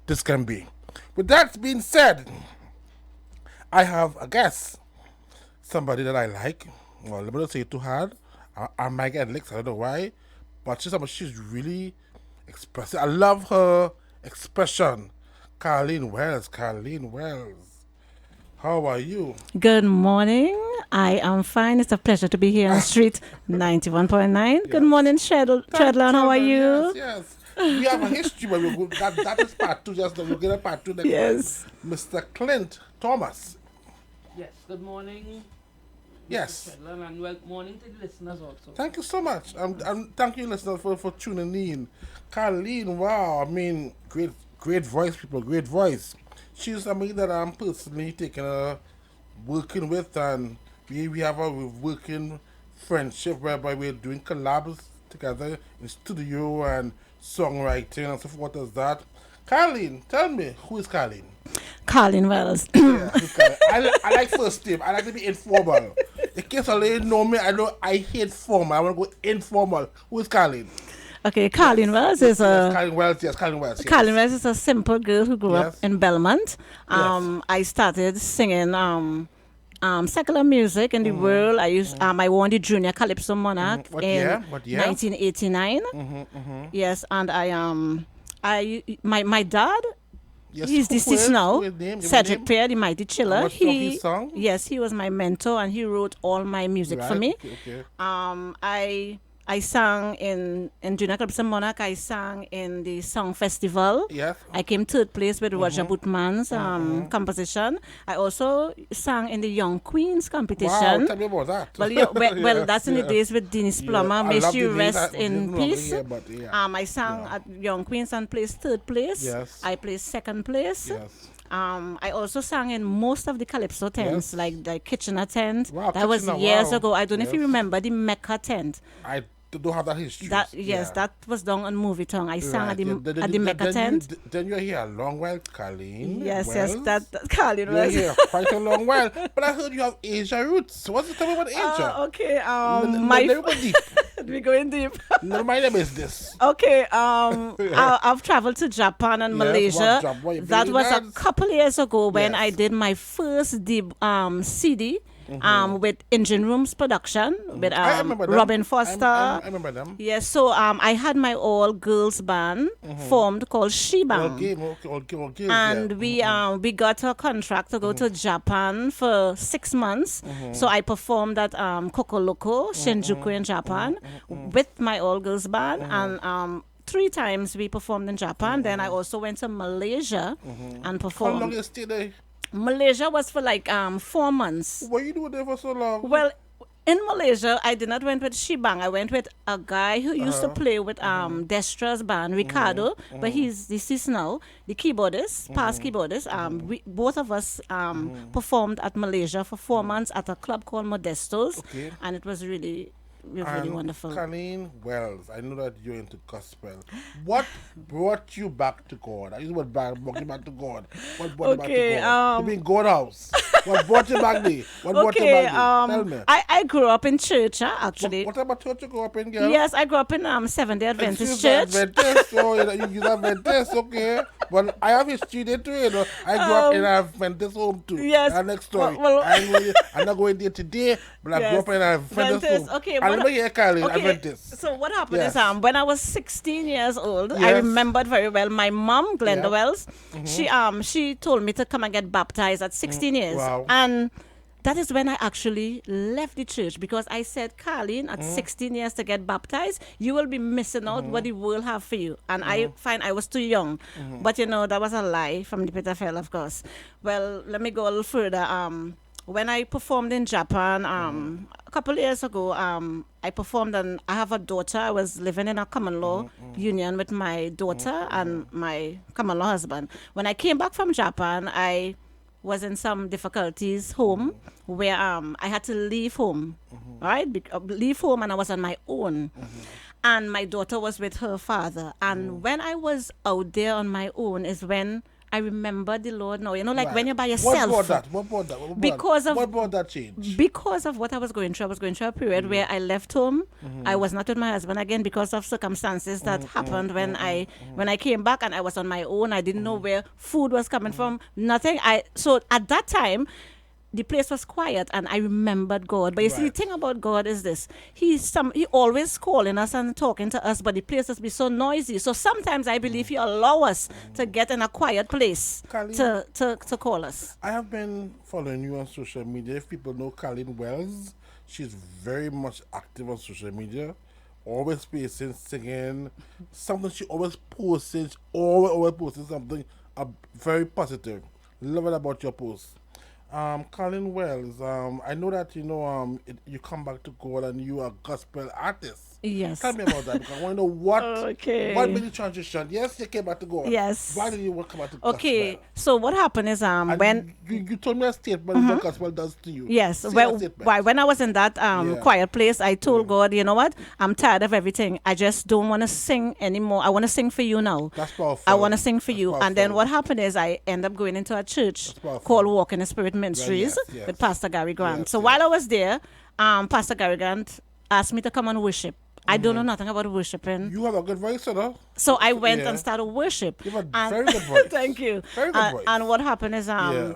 this can be. With that being said, I have a guest, somebody that I like. Well, let me not say too hard. I might get licks, I don't know why. But she's really expressive. I love her expression. Carlene Wells. How are you? Good morning. I am fine. It's a pleasure to be here on Street 91.9. Good Yes. morning, Treldon. How are Yes, you? yes. We have a history, but that is part two. Just we'll get a part two next time. Yes. Mr. Clint Thomas. Yes, good morning, Mr. Yes. Treldon, and well morning to the listeners also. Thank you so much. Thank you, listeners, for tuning in. Carlene, wow. I mean, great voice, people. Great voice. She's somebody that I'm personally working with, and we have a working friendship whereby we're doing collabs together in studio and songwriting and so forth as that. Carlene, tell me, who is Carlene? Colin Wells. Yeah, who's Carlene? I like first name. I like to be informal. In case I didn't know me, I know I hate formal. I want to go informal. Who is Carlene? Okay, Colin Wells is Yes, a Carlene Wells. Yes. Colin Wells is a simple girl who grew up Yes. in Belmont. I started singing secular music in the world. I won the Junior Calypso Monarch What in year? What year? 1989. Yes, and my dad. Yes. He's Who deceased is? now. Who is name? Give me Cedric name. Pierre, the mighty chiller. What song he sung? Yes, he was my mentor, and he wrote all my music for Right, me. okay. I sang in Junior Club Monarch. I sang in the Song Festival. Yes. I came third place with Roger Bootman's composition. I also sang in the Young Queens Wow, competition. tell me about that. Well, yeah, well, Yes, that's in the yes. days with Denise Plummer. I May love she the names. rest I in didn't remember peace. here, but yeah. I sang Yeah. at Young Queens and placed third place. Yes. I placed second place. Yes. I also sang in most of the Calypso tents, Yes. like the Kitchener tent. Wow, that was Kitchener, years wow. ago. I don't know if you Yes. remember the Mecca tent. I don't have that history. Yes, that was done on Movie Tongue. I sang at the Right. Mecca tent. Then you're here a long while, Carlene. Yes, Wells. that Carlin You're was. here quite a long while. But I heard you have Asia roots. What's the talking about Asia? Okay. Let me go deep. We going deep. No, my name is this. Okay. I've traveled to Japan and Yes, Malaysia. what you That been was a in that? couple years ago when Yes. I did my first CD. With Engine Rooms production with I remember them. Robin Foster. I remember them. Yes, so I had my all girls band formed called She Band. Okay, And yeah. we got a contract to go to Japan for 6 months. So I performed at Kokoloko, Shinjuku in Japan with my all girls band, and 3 times we performed in Japan. Then I also went to Malaysia and How long performed. you stay there? Malaysia was for like 4 months. What you doing there for so long? Well, in Malaysia, I did not went with Shibang. I went with a guy who used to play with Destra's band, Ricardo, but he's deceased now. The keyboardist, past keyboardist. Both of us performed at Malaysia for 4 months at a club called Modesto's, Okay. and it was really wonderful. Carlene Wells, I know that you're into gospel. What brought you back to God? I use the word brought you back to God. What brought Okay, you back to God? You mean God house. What brought you back there? What brought you Okay, back there? Tell me. I grew up in church, actually. What about church you grew up in, girl? Yes, I grew up in Seventh-day Adventist Excuse Church. me, Adventist, so you Adventist, okay. But I have history there too, you know. I grew up in an Adventist home too. yes. That's next story. Well- I'm not going there today, but I grew Yes. up in an Adventist Adventist, home. okay, I remember here, Carlene, Okay, Adventist. so what happened Yes. is when I was 16 years old, I Yes. remembered very well my mom, Glenda Yeah. Wells, she told me to come and get baptized at 16 years. Wow. And that is when I actually left the church because I said, Carlene, at 16 years to get baptized, you will be missing out what the world have for you. And I find I was too young. But that was a lie from the pit of hell, of course. Well, let me go a little further. When I performed in Japan a couple years ago, I performed and I have a daughter. I was living in a common law union with my daughter and my common law husband. When I came back from Japan, I was in some difficulties home where I had to leave home, right? Leave home and I was on my own. And my daughter was with her father. And when I was out there on my own is when I remember the Lord now. You know, like Right. when you're by What yourself. brought that? What brought that? What brought Because that? of- What brought that change? Because of what I was going through. I was going through a period where I left home. I was not with my husband again because of circumstances that happened when I came back, and I was on my own. I didn't know where food was coming from. Nothing. So at that time, the place was quiet, and I remembered God. But you see, the Right. thing about God is this: He always calling us and talking to us, but the places be so noisy. So sometimes I believe He allow us to get in a quiet place Carlene? to call us. I have been following you on social media. If people know Carlene Wells, she's very much active on social media. Always posting, singing, something she always posting. She always posting something very positive. Love it about your posts. Carlene Wells, I know that you come back to God and you are a gospel artist. Yes. Tell me about that because I want to know what Okay. made the transition. Yes, you came back to God. Yes. Why did you come back to Okay, gospel? so what happened is And when you told me a statement what gospel does to you. yes, Say well, a statement. when I was in that Yeah. quiet place, I told God, you know what? I'm tired of everything. I just don't want to sing anymore. I want to sing for you now. That's powerful. I want to sing for That's you. And then powerful. what happened is I end up going into a church That's powerful. called Walk in the Spirit Ministries yes. with Pastor Gary Grant. Yes, so yes. while I was there, Pastor Gary Grant asked me to come and worship. I don't know nothing about worshiping. You have a good voice, sir. So I went Yeah. and started worship. You have a And- very good voice. Thank you. Very good voice. And what happened is Yeah.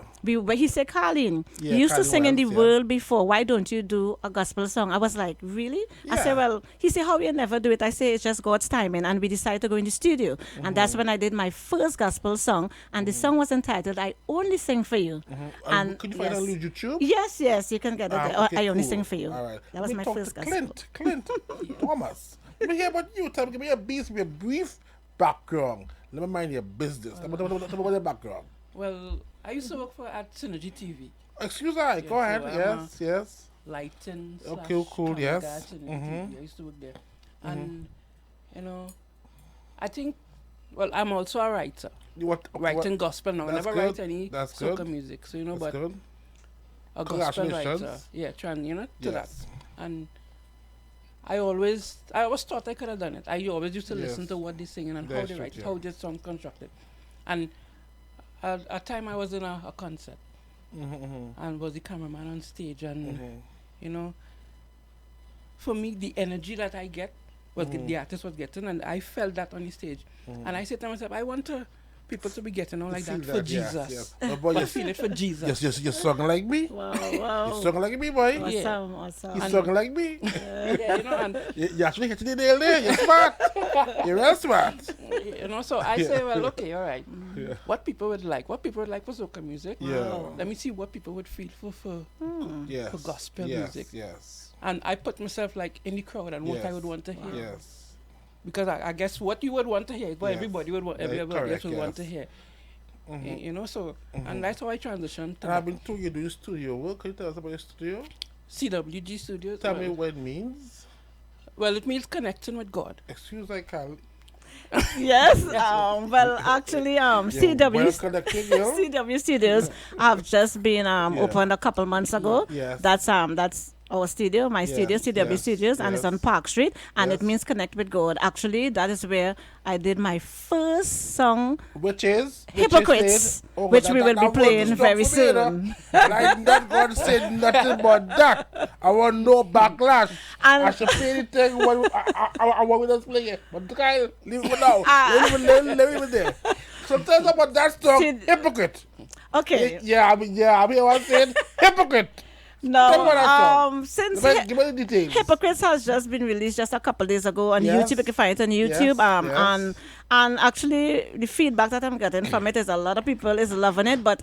he said, Carlene, Yeah, you used to Carlene sing in the Wells, yeah. world before. Why don't you do a gospel song? I was like, really? I Yeah. said, well, he said, how you never do it? I say, it's just God's timing. And we decided to go in the studio. And that's when I did my first gospel song. And the song was entitled, I Only Sing for You. And could you find yes. it on YouTube? Yes, you can get it. there. Okay, I Only cool. Sing for You. All right. That was Let me my talk first to gospel. Clint Thomas. Let me hear about you. Tell me, give me a brief background. Let me mind your business. Tell me about your background. Well, I used to work for at Synergy TV. Excuse me. Go Yeah, ahead. so, Yes. Lighting. Okay, cool, camera yes. guy at Synergy TV. I used to work there. And, I think, well, I'm also a writer. Writing gospel now. I That's never good. write any That's soca good. music. So, That's but good. a gospel writer. Congratulations. Yeah, trying, to that. Yes. And I always thought I could have done it. I always used to Yes. listen to what they're singing and how That's they true, write, yeah. how they song constructed. And at a time I was in a concert and was the cameraman on stage, and for me the energy that I get was the artist was getting, and I felt that on the stage. And I said to myself, I want people to be getting on like Feel that for yes, Jesus. yes. Oh, boy, I you feel it for Jesus. you're sung like me. Wow. You're sung like me, boy. Yeah. Awesome. You're sung like me. Yeah, and You actually hit the nail there. You're smart. You're real smart. so I say, well, okay, all right. Yeah. What people would like for soca music. Yeah. Let me see what people would feel for Yes. for gospel yes, music. Yes. And I put myself like in the crowd and what I Yes. would want to hear. Yes. Because I guess what you would want to hear is what Yes. everybody would want, Yeah, everybody correct, else would want to yes. hear. So and that's how I transitioned to And I've been told you do studio work. Can you tell us about your studio? CWG Studios. Tell me what it means. Well, it means connecting with God. Excuse me, Carl. Yes. Well, actually, CW Well connected, you know? CW Studios have just been opened a couple months ago. Yes. That's our studio, my studio, Yes, CW yes, Studios, and it's yes. on Park Street, and Yes. it means connect with God. Actually, that is where I did my first song, Which is? Hypocrites, which we will be playing very soon. Like that God said nothing but that. I want no backlash. And- I should play the thing when I want with us play it. But Kyle, leave it now. Leave it there. So tell us about that song, See- Hypocrite. Okay. Yeah, I mean what I'm saying. Hypocrite. Tell me about that No, song. since Give me the details. Hypocrites has just been released just a couple days ago on Yes. YouTube. You can find it on YouTube. Yes. And actually the feedback that I'm getting from it is a lot of people is loving it, but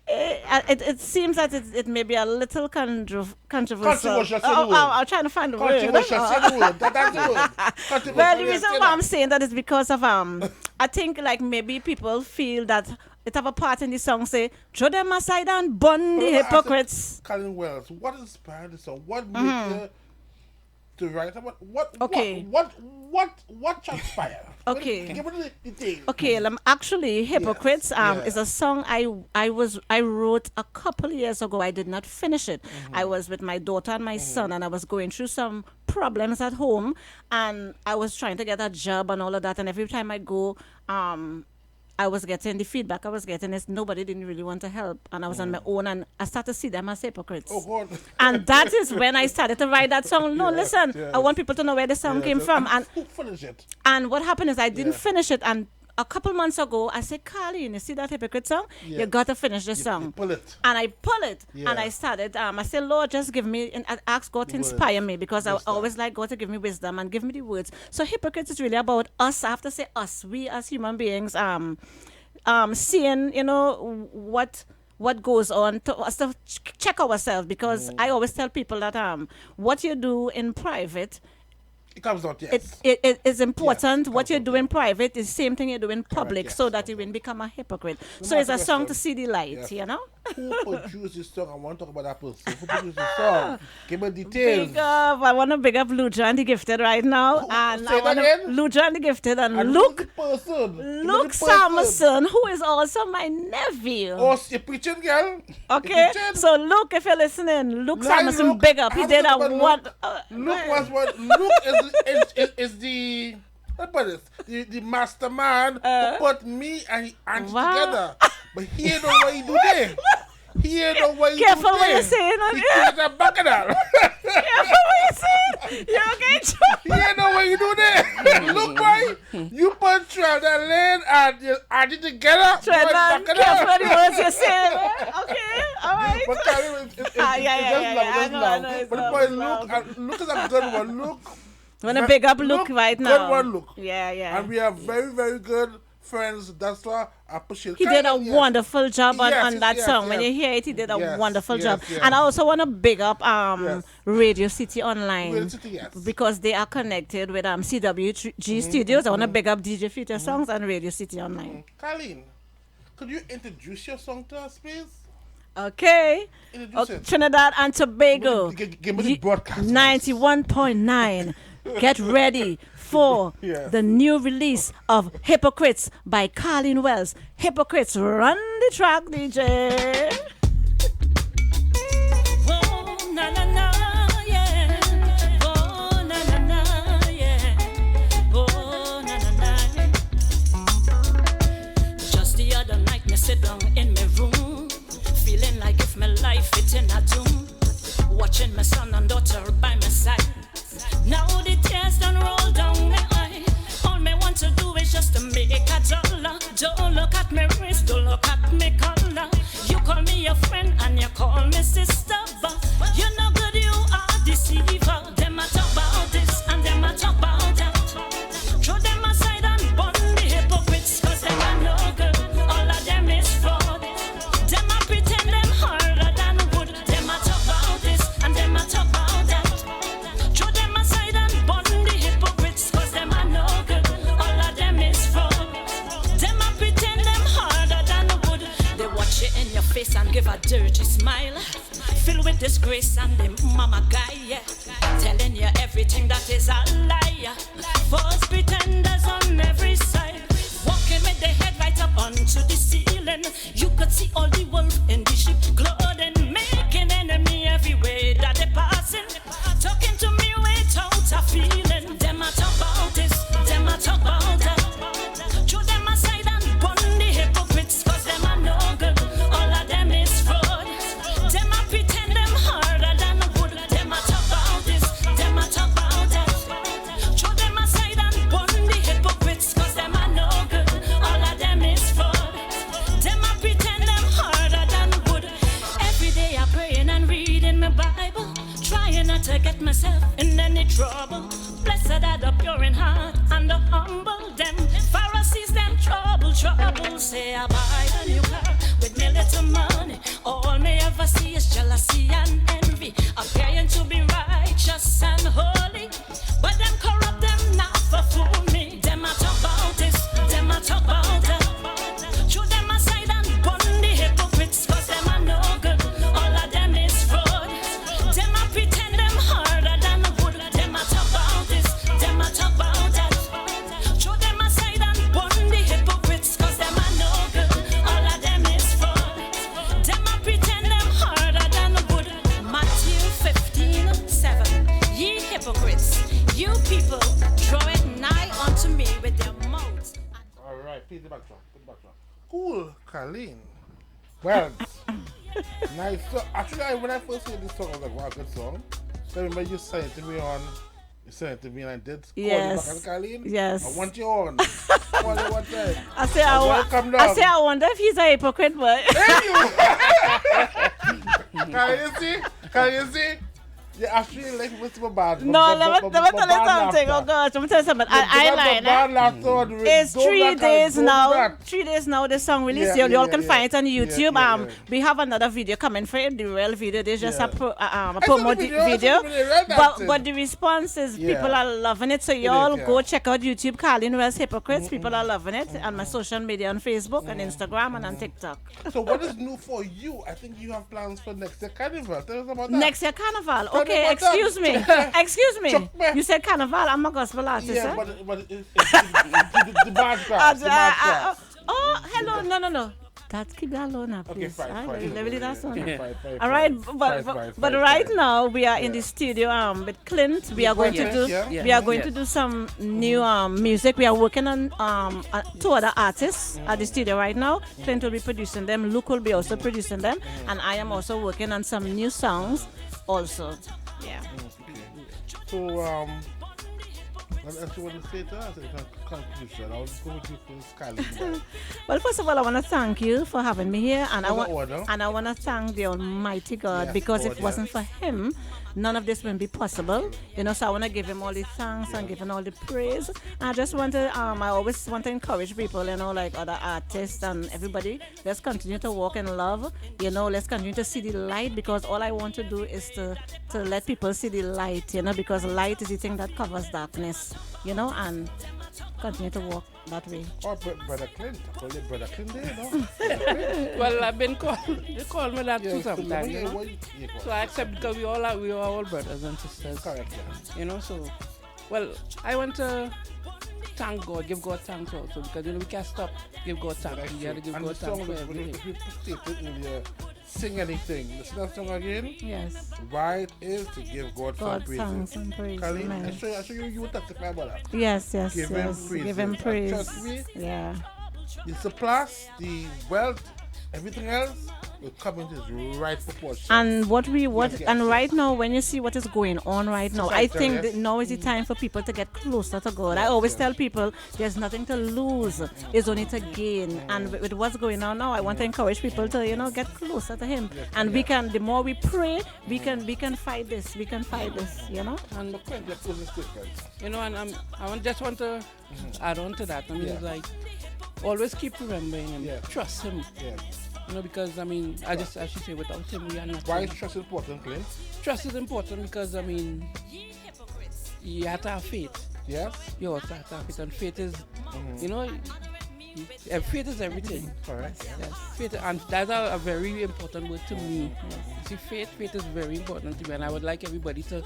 it seems that it may be a little controversial. Controversial, say the word. I'm trying to find the word. Controversial, say the word. That's the word. Controversial, Well, the yes, reason say why I'm that. saying that is because of I think like maybe people feel that it have a part in the song say throw them aside and burn the Well, I said- hypocrites. Colin Wells, what inspired the song? What made you to write about Okay. what transpired? Okay. Give me the details. Okay, actually, Hypocrites yeah. is a song I wrote a couple years ago. I did not finish it. I was with my daughter and my son, and I was going through some problems at home, and I was trying to get a job and all of that. And every time I go, I was getting the feedback I was getting is nobody didn't really want to help, and I was on my own, and I started to see them as hypocrites. Oh God! And that is when I started to write that song. No, listen, I want people to know where the song came from. And who finished it? And what happened is I didn't finish it, and a couple months ago, I said, Carlene, you see that hypocrite song? Yeah. You got to finish the song. You pull it. And I pull it. Yeah. And I started, I said, Lord, just give me, and I asked God to inspire me, because I always like God to give me wisdom and give me the words. So hypocrite is really about us. I have to say us, we as human beings, seeing, what goes on, to us to check ourselves, because I always tell people that what you do in private, it comes out, yes. It is important. Yes, what you do in private is the same thing you do in public, yes, so that you won't become a hypocrite. So it's a song to see the light, Who produced this song? I want to talk about that person. Who produced this song? Give me details. Big up. I want to big up Luja and the Gifted right now. And say I want that Luja and the Gifted and Luke Samuelson, who is also my nephew. Oh, you're preaching, girl. Okay, so Luke, if you're listening, Luke Samuelson, big up. He did a one. Luke was what? Luke is the. What about this? The mastermind who put me and Auntie together. But he ain't know what he do there. He ain't know what he Careful do there. what you're saying. He killed that bacchanal. Careful what you're saying. You okay? He ain't know what you do there. Look, boy, you put Treldon and Auntie together. Treldon, careful what the words you're saying. Okay, all right. But Carlene, it's just love. But the boy, Luke is a good one. Luke. I want to big up Luke right now. Good one, Luke. Yeah. And we are very, very good friends. That's why I appreciate. He did a wonderful job on that song. When you hear it, he did a wonderful job. And I also want to big up Radio City Online. Radio City, because they are connected with CWG Studios. I want to big up DJ Future Songs and Radio City Online. Carlene, could you introduce your song to us, please? Okay. Trinidad and Tobago. Give me the broadcast. 91.9. Get ready for the new release of Hypocrites by Carlene Wells. Hypocrites, run the track, DJ. Oh, na na na, yeah. Oh, na na na, yeah. Oh, na na na. Just the other night, me sit down in my room, feeling like if my life it in a doom. Watching my son and daughter by my side. Now the tears done roll down my eye. All me want to do is just to make a dollar. Don't look at my wrist, don't look at me color. You call me your friend and you call me sister, but you know good you are deceiver. Them a talk about this and them a talk about that. Throw them aside and burn the hypocrites, cause them are no good. All of them is fraud. Them a pretend them harder than wood. Them a talk about this and them a talk about that. Throw them aside and burn the hypocrites, cause them are no good. All of them is fraud. Them a pretend them harder than wood. They watch you in your face and give a dirty smile, filled with disgrace and the mama guy, telling you everything that is a lie. False pretenders on every side, walking with their head right up onto the ceiling. You could see all the wolf in the sheep clothing, making enemy everywhere that they passing, talking to me without a feeling. Them a talk about this, them a talk about that. Throw them aside and burn the hypocrites, cause them are no good. All of them is fraud. Them a pretend them harder than wood. Them a talk about this, them a talk about that. Throw them aside and burn the hypocrites, cause them are no good. All of them is fraud. Them a pretend them harder than wood. Every day I praying and reading my Bible, trying not to get myself in any trouble. Blessed are the pure in heart and the humble. Them Pharisees, them trouble. Say I buy a new car with me little money. All me ever see is jealousy and envy, appearing to be righteous and holy, but them corrupt them not for fool me. Them a talk about this, them a talk about that. Throw them aside and burn the hypocrites, cause them are no good. All of them is fraud. Them a pretend them harder than wood. Them a talk about this, them a talk about that. Throw them aside and burn the hypocrites, cause them are no good. All of them is fraud. Them a pretend them harder than wood. Matthew 15:7. Ye hypocrites. Cool, Carlene. Well, nice. So actually, when I first heard this song, I was like, wow, good song. So I remember you sent it to me and I did call you back and Carlene. Yes. I want you on. Call you one time. I wonder if he's a hypocrite, but Can you see? Yeah, actually, like Mr. Bad. No, let me tell you something. Oh gosh, let me tell you something. It's 3 days now. 3 days now. The song released. You all can find it on YouTube. We have another video coming for it. The real video. There's just a promo video. But the response is people are loving it. So you all go check out YouTube. Carlene Wells Hypocrites. People are loving it. And my social media on Facebook and Instagram and on TikTok. So what is new for you? I think you have plans for next year Carnival. Tell us about that. Next year Carnival. Okay, excuse me. You said Carnival. I'm a gospel artist. Yeah, but it's the bad class. Oh, hello. No. Keep that alone now, please. Okay, fine. Let me leave that song. Fine. All right, but right now we are in the studio with Clint. We are going to do some new music. We are working on 2 other artists at the studio right now. Clint will be producing them. Luke will be also producing them, and I am also working on some new songs. Also, yeah. So, what else you want to say to us? Conclusion. I'll go with you first, Carlene. Well, first of all, I want to thank you for having me here, and I want to thank the Almighty God because if it wasn't for Him, none of this would be possible. So I want to give Him all the thanks and give Him all the praise. I just want to, I always want to encourage people, like other artists and everybody. Let's continue to walk in love. Let's continue to see the light because all I want to do is to let people see the light. Because light is the thing that covers darkness. And continue to walk that way. Oh, Brother Clint. Call it Brother Clint there, Well, I've been called. They call me that too sometimes. So I accept because we are all brothers and sisters. Correct, yeah. So, well, I want to thank God, give God thanks also because we can't stop give God thanks. We got to give God thanks for everything. If you state it earlier, sing anything. Listen that song again. Yes. Why it is to give God some praise. Thanks and praise. Carlene, I show you will testify about that. Yes. Give Him praise. Trust me. Yeah. The surplus, the wealth, everything else will come into its right proportion. And right now, when you see what is going on right now, I think that now is the time for people to get closer to God. I always tell people there's nothing to lose, it's only to gain. And with what's going on now, I want to encourage people to get closer to Him. And we can, the more we pray, we can fight this. We can fight this. And and I just want to add on to that. It's like always keep remembering Him, trust Him. Yeah. Because I should say without Him we are not. Why is trust important, Clint? Trust is important because you have to have faith. Yes. You also have to have faith, and faith is, faith is everything. Correct. Yes. Faith, and that's a very important word to me. You see, faith is very important to me, and I would like everybody to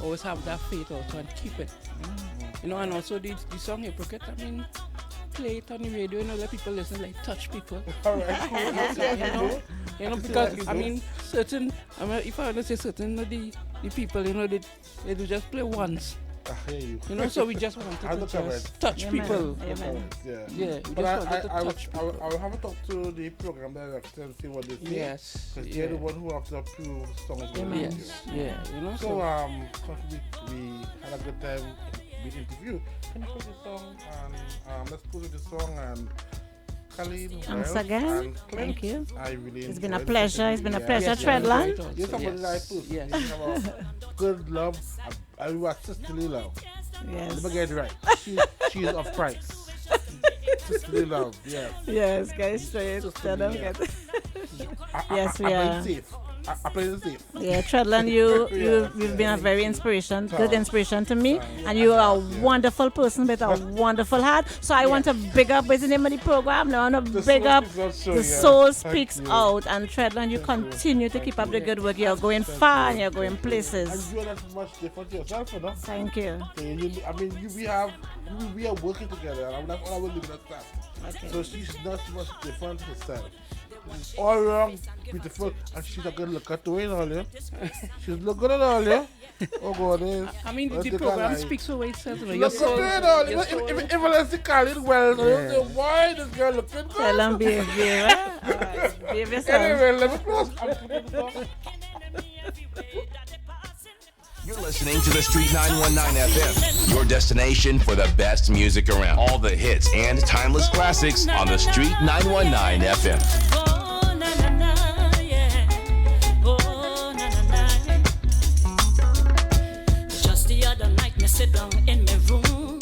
always have that faith also and keep it. And also the song Hypocrite. Play it on the radio, let people listen, like touch people. All right. Because certain. If I want to say certain of the people, they do just play once. I hear you. So we just wanted to just touch people. Yeah. We just wanted to touch people. I will have a talk to the program director and see what they think. Yes. Because they're the one who have to approve songs. Yes. Yeah. So we had a good time. Big interview. Can you play the song and let's go to the song and Carlene. Thanks again. Thank you. I really It's been a pleasure. It's been a pleasure, Treldon. You're somebody that I put. Yes. You have a good love. I was sisterly love. Yes. Let me get it right. She is of price. Sisterly love. Yeah. Yes, guys, straight. Yes, we are. I play it safe. Yeah, Treldon, you've been a very good inspiration to me, and you are a wonderful person with a wonderful heart. So I want to big up, what's the name of the program? I want to big up The Soul Speaks Out, and Treldon, you continue to keep up the good work. You're going far and you're going places. And you're not much different yourself, Thank you. We are working together, and that's all I will leave it at that. Okay. So she's not much different herself. all wrong, beautiful, and she's a good looker too, you know, yeah. She's look good at all, yeah. Oh God, I mean, what the they program call speaks for itself. She look good at all. If I see Carlene well, you say, why this girl looking good? Tell them behave, behave yourself. Anyway, let me close. You're listening to the Street 919 FM, your destination for the best music around. All the hits and timeless classics on the Street 919 FM. Oh, na na na, yeah. Oh, na na na. Just the other night, me sit down in my room,